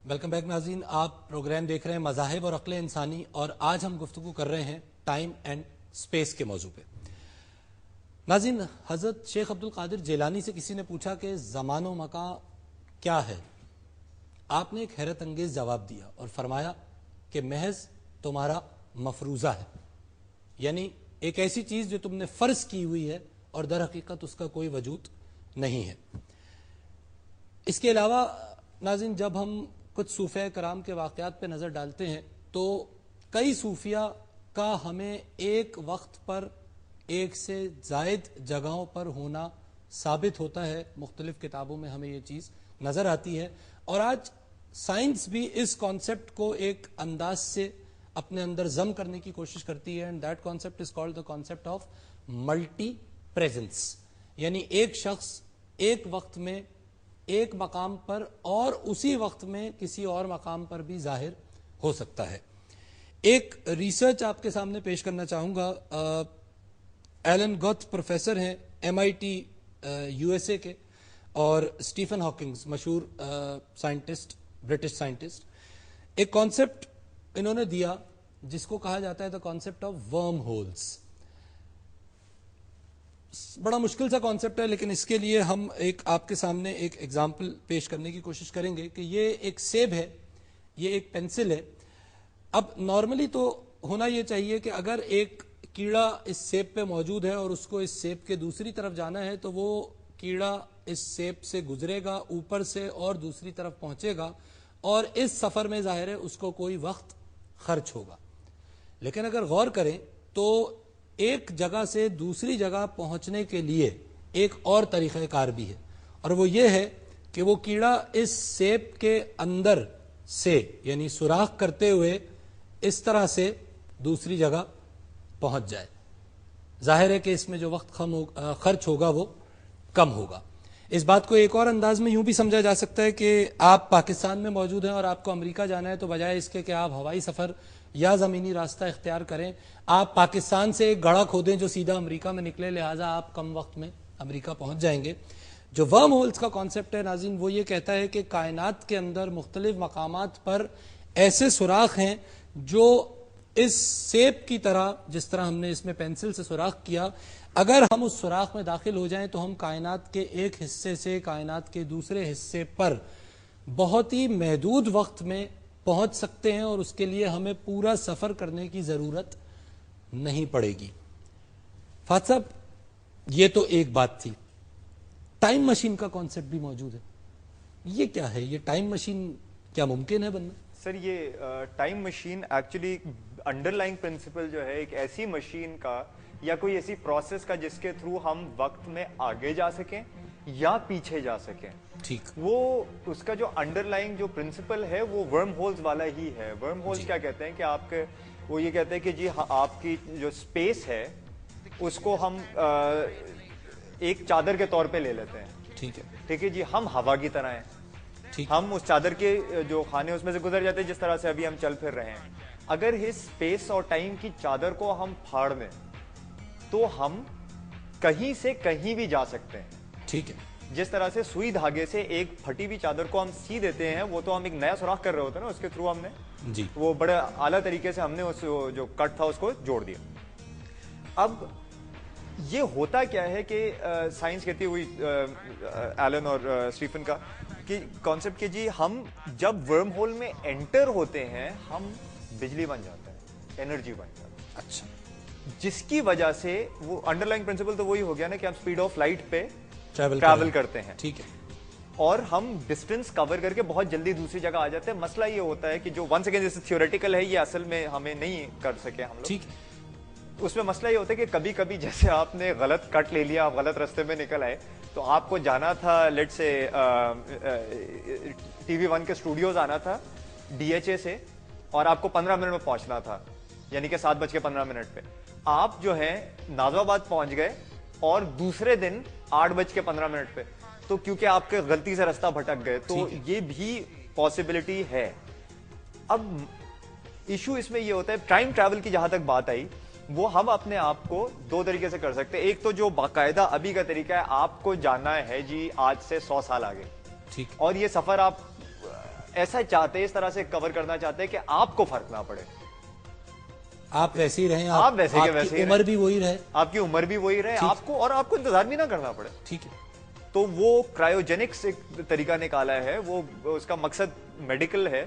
Welcome back ناظرین، آپ programme دیکھ رہے ہیں مذاہب اور عقل انسانی، اور آج ہم گفتگو کر رہے ہیں ٹائم اینڈ سپیس کے موضوع پہ۔ ناظرین، حضرت شیخ عبد القادر جیلانی سے کسی نے پوچھا کہ زمان و مکان کیا ہے؟ آپ نے ایک حیرت انگیز جواب دیا اور فرمایا کہ محض تمہارا مفروضہ ہے، یعنی ایک ایسی چیز جو تم نے فرض کی ہوئی ہے اور در حقیقت اس کا کوئی وجود نہیں ہے۔ اس کے علاوہ ناظرین، جب ہم کچھ صوفیہ کرام کے واقعات پہ نظر ڈالتے ہیں تو کئی صوفیہ کا ہمیں ایک وقت پر ایک سے زائد جگہوں پر ہونا ثابت ہوتا ہے۔ مختلف کتابوں میں ہمیں یہ چیز نظر آتی ہے، اور آج سائنس بھی اس کانسیپٹ کو ایک انداز سے اپنے اندر ضم کرنے کی کوشش کرتی ہے، and that concept is called the concept of multi presence, یعنی ایک شخص ایک وقت میں ایک مقام پر اور اسی وقت میں کسی اور مقام پر بھی ظاہر ہو سکتا ہے۔ ایک ریسرچ آپ کے سامنے پیش کرنا چاہوں گا۔ ایلن گوتھ پروفیسر ہیں MIT USA کے، اور اسٹیفن ہاکنگز مشہور سائنٹسٹ، برٹش سائنٹسٹ، ایک کانسیپٹ انہوں نے دیا جس کو کہا جاتا ہے the concept of worm holes. بڑا مشکل سا کانسیپٹ ہے، لیکن اس کے لیے ہم آپ کے سامنے ایک ایگزامپل پیش کرنے کی کوشش کریں گے کہ یہ ایک سیب ہے، یہ ایک پینسل ہے۔ اب نارملی تو ہونا یہ چاہیے کہ اگر ایک کیڑا اس سیب پہ موجود ہے اور اس کو اس سیب کے دوسری طرف جانا ہے تو وہ کیڑا اس سیب سے گزرے گا اوپر سے اور دوسری طرف پہنچے گا، اور اس سفر میں ظاہر ہے اس کو کوئی وقت خرچ ہوگا۔ لیکن اگر غور کریں تو ایک جگہ سے دوسری جگہ پہنچنے کے لیے ایک اور طریقہ کار بھی ہے، اور وہ یہ ہے کہ وہ کیڑا اس سیب کے اندر سے یعنی سوراخ کرتے ہوئے اس طرح سے دوسری جگہ پہنچ جائے۔ ظاہر ہے کہ اس میں جو وقت خرچ ہوگا وہ کم ہوگا۔ اس بات کو ایک اور انداز میں یوں بھی سمجھا جا سکتا ہے کہ آپ پاکستان میں موجود ہیں اور آپ کو امریکہ جانا ہے، تو بجائے اس کے کہ آپ ہوائی سفر یا زمینی راستہ اختیار کریں، آپ پاکستان سے ایک گڑھا کھودیں جو سیدھا امریکہ میں نکلے، لہٰذا آپ کم وقت میں امریکہ پہنچ جائیں گے۔ جو ورم ہولز کا کانسیپٹ ہے ناظرین، وہ یہ کہتا ہے کہ کائنات کے اندر مختلف مقامات پر ایسے سوراخ ہیں جو اس سیب کی طرح، جس طرح ہم نے اس میں پینسل سے سوراخ کیا، اگر ہم اس سوراخ میں داخل ہو جائیں تو ہم کائنات کے ایک حصے سے کائنات کے دوسرے حصے پر بہت ہی محدود وقت میں پہنچ سکتے ہیں، اور اس کے لیے ہمیں پورا سفر کرنے کی ضرورت نہیں پڑے گی۔ فاتح صاحب، یہ تو ایک بات تھی۔ ٹائم مشین کا کانسیپٹ بھی موجود ہے، یہ کیا ہے؟ یہ ٹائم مشین کیا ممکن ہے بننا؟ سر، یہ time machine actually underlying principle جو ہے ایک ایسی مشین کا یا کوئی ایسی پروسیس کا جس کے تھرو ہم وقت میں آگے جا سکیں یا پیچھے جا سکیں، ٹھیک، وہ اس کا جو انڈر لائن جو پرنسپل ہے وہ ورم ہولز والا ہی ہے۔ ورم ہولز کیا کہتے ہیں کہ آپ کے وہ یہ کہتے ہیں کہ جی آپ کی جو اسپیس ہے اس کو ہم ایک چادر کے طور پہ لے لیتے ہیں، ٹھیک ہے جی، ہم ہوا کی طرح ہیں، ہم اس چادر کے جو خانے اس میں سے گزر جاتے ہیں، جس طرح سے ابھی ہم چل پھر رہے ہیں۔ اگر اس اسپیس اور ٹائم کی چادر کو ہم پھاڑ دیں تو ہم کہیں سے کہیں بھی جا سکتے ہیں، ٹھیک ہے۔ جس طرح سے سوئی دھاگے سے ایک پھٹی ہوئی چادر کو ہم سی دیتے ہیں، وہ تو ہم ایک نیا سوراخ کر رہے ہوتے ہیں نا، اس کے تھرو ہم نے وہ بڑے اعلیٰ طریقے سے ہم نے اس جو کٹ تھا اس کو جوڑ دیا۔ اب یہ ہوتا کیا ہے کہ سائنس کہتی ہوئی ایلن اور اسٹیفن کا کہ کانسیپٹ کہ جی ہم جب ورم ہول میں انٹر ہوتے ہیں ہم بجلی بن جاتے ہیں، انرجی بن جاتی ہے، اچھا، جس کی وجہ سے وہ انڈر لائن پرنسپل تو وہی ہو گیا نا کہ ہم اسپیڈ آف لائٹ پہ ٹریول کرتے ہیں، ٹھیک ہے، اور ہم ڈسٹینس کور کر کے بہت جلدی دوسری جگہ آ جاتے ہیں۔ مسئلہ یہ ہوتا ہے کہ جو ون سیکنڈ جیسے تھیوریٹیکل ہے، یہ اصل میں ہمیں نہیں کر سکے ہم لوگ، ٹھیک ہے۔ اس میں مسئلہ یہ ہوتا ہے کہ کبھی کبھی جیسے آپ نے غلط کٹ لے لیا، آپ غلط رستے میں نکل آئے، تو آپ کو جانا تھا لیٹ سے TV1 کے اسٹوڈیوز آنا تھا DHA سے، اور آپ کو 15 منٹ میں پہنچنا تھا، یعنی کہ 7:15 پہ آپ جو ہے نازو آباد پہنچ گئے، اور دوسرے دن 8:15 پہ، تو کیونکہ آپ کے غلطی سے رستہ بھٹک گئے، تو یہ بھی پاسبلٹی ہے۔ اب ایشو اس میں یہ ہوتا ہے ٹائم ٹریول کی، جہاں تک بات آئی، وہ ہم اپنے آپ کو دو طریقے سے کر سکتے ہیں۔ ایک تو جو باقاعدہ ابھی کا طریقہ ہے، آپ کو جانا ہے جی آج سے 100 سال آگے، ٹھیک، اور یہ سفر آپ ایسا چاہتے ہیں, اس طرح سے کور کرنا چاہتے ہیں کہ آپ کو فرق نہ پڑے, آپ ویسے ہی رہیں, آپ ویسے کے ویسے کی عمر بھی وہی رہے, آپ کی عمر بھی وہی رہے, آپ کو, اور آپ کو انتظار بھی نہ کرنا پڑے. ٹھیک ہے. تو وہ کرائیوجینکس ایک طریقہ نکالا ہے, وہ اس کا مقصد میڈیکل ہے,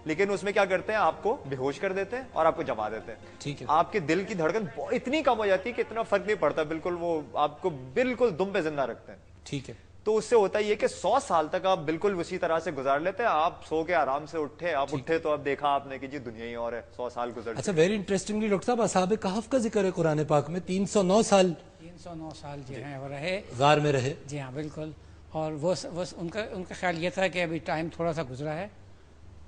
لیکن اس میں کیا کرتے ہیں, آپ کو بے ہوش کر دیتے ہیں اور آپ کو جما دیتے ہیں. ٹھیک ہے. آپ کے دل کی دھڑکن اتنی کم ہو جاتی ہے کہ اتنا فرق نہیں پڑتا, بالکل وہ آپ کو بالکل دم پہ زندہ رکھتے ہیں. ٹھیک ہے. تو اس سے ہوتا یہ کہ 100 سال تک آپ بالکل اسی طرح سے گزار لیتے ہیں. آپ سو کے آرام سے اٹھے, آپ اٹھے تو اب دیکھا آپ نے کہ جی دنیا ہی اور ہے, 100 سال گزر. اچھا, ویری انٹرسٹنگلی ڈاکٹر صاحب, اصحاب کہف کا ذکر ہے قرآن پاک میں, 309 سال جو ہیں وہ رہے, غار میں رہے. جی ہاں بالکل. اور وہ ان کا خیال یہ تھا کہ ابھی ٹائم تھوڑا سا گزرا ہے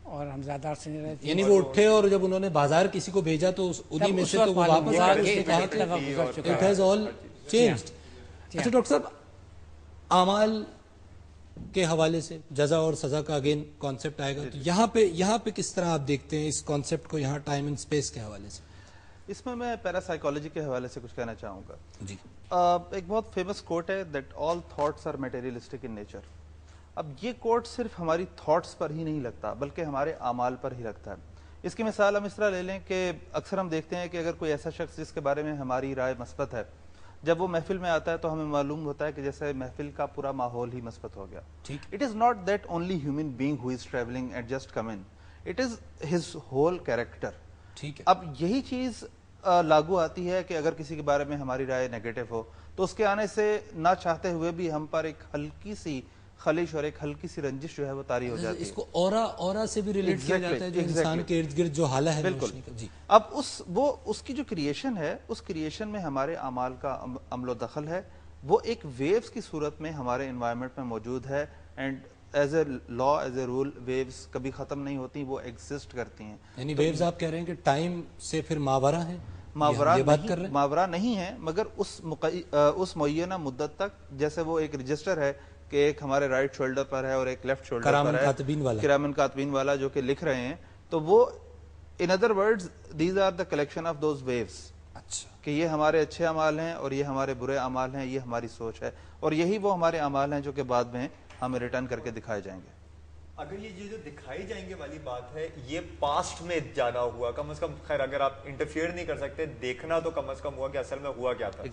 اور ہم زیادہ عرصے نہیں رہے. یعنی وہ اٹھے اور جب انہوں نے بازار کسی کو بھیجا تو انہی میں سے تو وہ واپس آ گئے, اٹ ہیز آل چینجڈ. اچھا ڈاکٹر صاحب, اعمال کے حوالے سے جزا اور سزا کا اگین کانسیپٹ آئے گا, تو یہاں پہ کس طرح آپ دیکھتے ہیں اس کانسیپٹ کو, یہاں ٹائم اینڈ اسپیس کے حوالے سے؟ اس میں پیرا سائیکالوجی کے حوالے سے کچھ کہنا چاہوں گا. جی. ایک بہت فیمس کوٹ ہے, that all thoughts are materialistic in nature. اب یہ کوٹ صرف ہماری تھاٹس پر ہی نہیں لگتا بلکہ ہمارے اعمال پر ہی لگتا ہے. اس کی مثال ہم اس طرح لے لیں کہ اکثر ہم دیکھتے ہیں کہ اگر کوئی ایسا شخص جس کے بارے میں ہماری رائے مثبت ہے, جب وہ محفل میں آتا ہے تو ہمیں معلوم ہوتا ہے کہ جیسے محفل کا پورا ماحول ہی مثبت ہو گیا. It is not that only human being who is travelling and just come in, it is his whole character. ٹھیک ہے. اب یہی چیز لاگو آتی ہے کہ اگر کسی کے بارے میں ہماری رائے نیگیٹو ہو تو اس کے آنے سے نہ چاہتے ہوئے بھی ہم پر ایک ہلکی سی خلش اور ایک ہلکی سی رنجش جو ہے وہ طاری ہو جاتی ہے. اس کو اورا سے بھی ریلیٹ کیا جاتا ہے, جو انسان کے ارد گرد جو حالہ ہے. بالکل. جی. اب اس کی جو کریشن ہے, اس کریشن میں ہمارے اعمال کا عمل و دخل ہے, وہ ایک ویوز کی صورت میں ہمارے انوائرمنٹ میں موجود ہے. And as a law, as a rule, views کبھی ختم نہیں ہوتی, وہ ایگزسٹ کرتی ہیں. یعنی ویوز آپ کہہ رہے ہیں کہ ٹائم سے پھر ماورا ہیں, ماورا نہیں ہے, مگر اس معینہ مدت تک, جیسے وہ ایک رجسٹر ہے کہ ایک ہمارے رائٹ شولڈر پر ہے اور ایک لیفٹ شولڈر پر ہے, کرامن کاتبین والا جو کہ لکھ رہے ہیں, تو وہ in other words these are the collection of those views. اچھا, کہ یہ ہمارے اچھے اعمال ہیں اور یہ ہمارے برے اعمال ہیں, یہ ہماری سوچ ہے, اور یہی وہ ہمارے اعمال ہیں جو کہ بعد میں ہمیں ریٹرن کر کے دکھائے جائیں گے. اگر یہ جو دکھائی جائیں گے والی بات ہے, یہ پاسٹ میں جانا ہوا, کم از کم, خیر اگر آپ انٹرفیئر نہیں کر سکتے, دیکھنا تو کم از کم ہوا کہ اصل میں ہوا کیا تھا.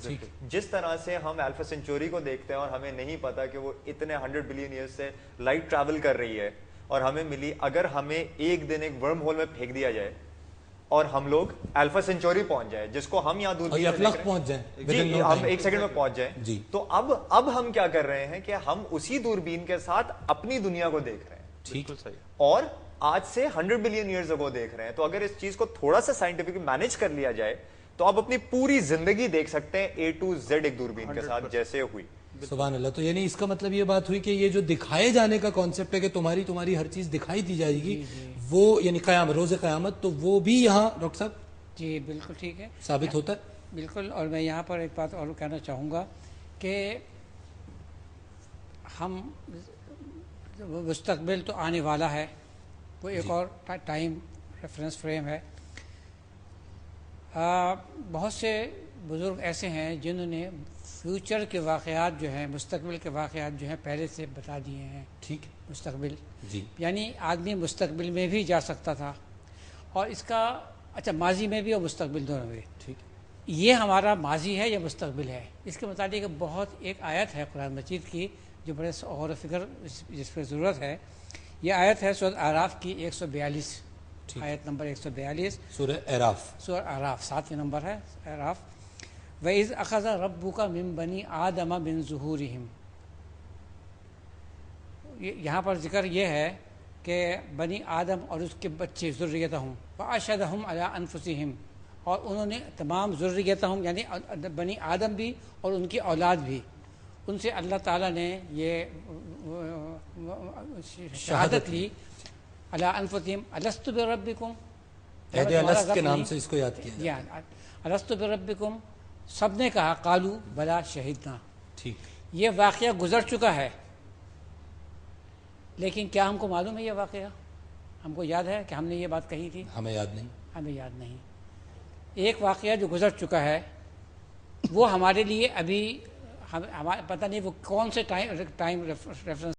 جس طرح سے ہم الفا سینچوری کو دیکھتے ہیں اور ہمیں نہیں پتا کہ وہ اتنے 100 بلین ایئر سے لائٹ ٹریول کر رہی ہے اور ہمیں ملی, اگر ہمیں ایک دن ایک ورم ہول میں پھینک دیا جائے اور ہم لوگ الفا سینچوری پہنچ جائے, جس کو ہم یہاں دوربین پہنچ جائیں, جی ہم 1 سیکنڈ میں پہنچ جائیں, تو اب ہم کیا کر رہے ہیں کہ ہم اسی دوربین کے ساتھ اپنی دنیا کو دیکھ رہے ہیں. ٹھیک ہے. اور آج سے 100 بلین ایئرز اگو دیکھ رہے ہیں. تو اگر اس چیز کو تھوڑا سا سائنٹیفک مینج کر لیا جائے تو آپ اپنی پوری زندگی دیکھ سکتے ہیں A to Z ایک دوربین کے ساتھ جیسے ہوئی. سبحان اللہ. تو یعنی اس کا مطلب یہ بات ہوئی کہ یہ جو دکھائے جانے کا کانسیپٹ ہے کہ تمہاری ہر چیز دکھائی دی جائے گی, وہ یعنی روز قیامت, تو وہ بھی یہاں ڈاکٹر صاحب جی بالکل ٹھیک ہے, ثابت ہوتا ہے. بالکل. اور میں یہاں پر ایک بات اور کہنا چاہوں گا کہ ہم مستقبل تو آنے والا ہے, وہ ایک اور ٹائم ریفرنس فریم ہے. بہت سے بزرگ ایسے ہیں جنہوں نے فیوچر کے واقعات جو ہیں, مستقبل کے واقعات جو ہیں پہلے سے بتا دیے ہیں. ٹھیک ہے. مستقبل, جی, یعنی آدمی مستقبل میں بھی جا سکتا تھا, اور اس کا اچھا ماضی میں بھی اور مستقبل دونوں میں. ٹھیک ہے. یہ ہمارا ماضی ہے یا مستقبل ہے, اس کے متعلق بہت ایک آیت ہے قرآن مجید کی جو بڑے غور و فکر جس پہ ضرورت ہے. یہ آیت ہے سورۃ اعراف کی 142, آیت نمبر 142, سورہ اعراف 7 نمبر ہے اعراف. وَإِذْ أَخَذَ رَبُّكَ مِن بَنِي آدَمَ مِن ظُهُورِهِمْ. یہاں پر ذکر یہ ہے کہ بنی آدم اور اس کے بچے ذریتہم وَأَشْهَدَهُمْ عَلَىٰ أَنفُسِهِمْ, اور انہوں نے تمام ذریتہم یعنی بنی آدم بھی اور ان کی اولاد بھی, ان سے اللہ تعالیٰ نے یہ شہادت لی علی انفسہم الست بربکم, الست کے نام سے اس کو یاد کیا جاتا ہے. الست بربکم, سب نے کہا قالوا بلا شہدنا. ٹھیک. یہ واقعہ گزر چکا ہے, لیکن کیا ہم کو معلوم ہے یہ واقعہ؟ ہم کو یاد ہے کہ ہم نے یہ بات کہی تھی؟ ہمیں یاد نہیں. ہمیں یاد نہیں. ایک واقعہ جو گزر چکا ہے وہ ہمارے لیے ابھی ہمیں پتہ نہیں وہ کون سے ٹائم ریفرنس